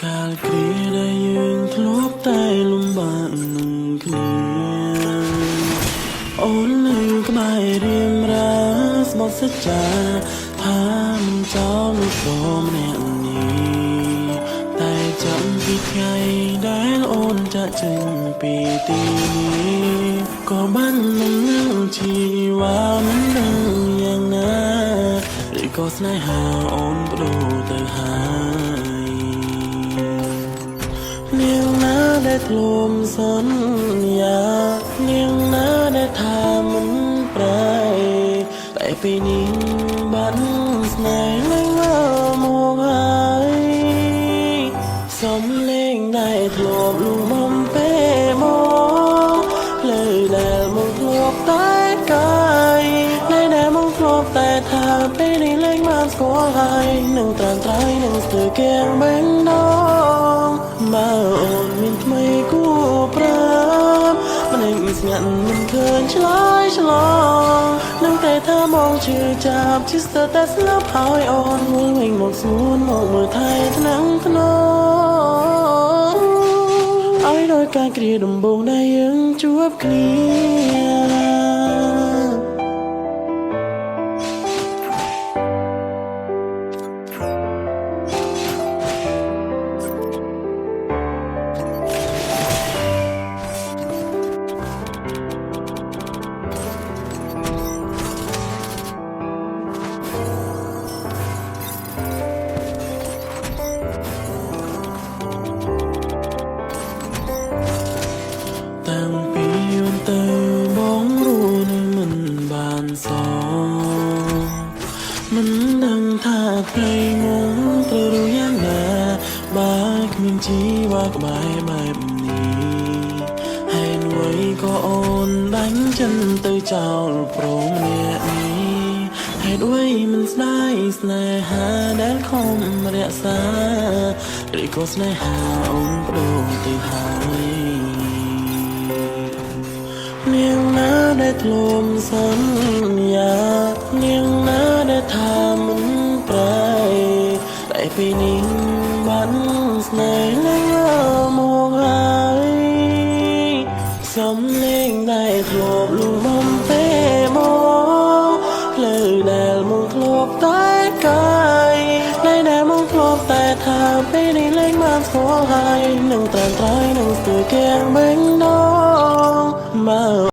កាលគ្រាដែលយើងធ្លាប់តែលំបាកនឹងគ្នាអូននៅក្បែររៀមរាស្បត់សច្ចាថាមិនចោលលោកព្រមអ្នកនេះតែចាំពីថ្ងៃដែលអូនចាក់ចេញពីទីនេះក៏បានមិននឹងជីវ៉ាមិនដឹងយ៉ាងណាឬក៏ស្នេហាអូនបដូរទៅហើយនាងណាដែលធ្លុំសន្យានាងណាដែលថាមិនប្រែតែពេលនេះបាត់ស្នេហ៍ឡើងមកហើយសំលេងដែលធ្លាប់លំបំពេលមកផ្លូវដែលមកធ្លាប់តែកាយផ្លូវដែលមកធ្លាប់តែថាពេលនេះលែងបានស្គាល់ហើយនឹងត្រាំត្រៃនឹងស្ទើរគៀងបេងដងបើអូនមានថ្មីគួរប្រាំមិនឯងស្ងាត់មិនឃើញឆ្លើយឆ្លងនឹងតែថាមកជឿចាប់ជិះស្ទើរតែស្លាប់ហើយអូនវិញមកស្ងួនមកមើលថៃថ្នាំងថ្នងឲ្យដោយការគ្រាដំបូងដែលយើងជួបគ្នាតាំងពីយូរទៅបងรู้នៅមិនបានសងមិនដឹងថាថ្ងៃមុនត្រូវรู้យ៉ាងណាបើគ្មានជីវ៉ាក្បែរបែបនេះហើយអ្វីក៏អូនបាញ់ចិនទៅចោលព្រមអ្នកនេះហេតុអ្វីមិនស្ដាយស្នេហាដែលខំរក្សាឬក៏ស្នេហាអូនបដូរទៅហើយនាងណាដែលធ្លុំសន្យានាងណាដែលថាមិនប្រែតែពេលនេះបានស្នេហ៍ឡើងមកហើយសំលេងដែលធ្លាប់លំបំពេលមកផ្លូវដែលមកធ្លាប់តែកាយផ្លូវដែលមកធ្លាប់តែថាពេលនេះលែងបានស្គាល់ហើយនឹងត្រាំត្រៃនឹងស្ទើរគៀងបេង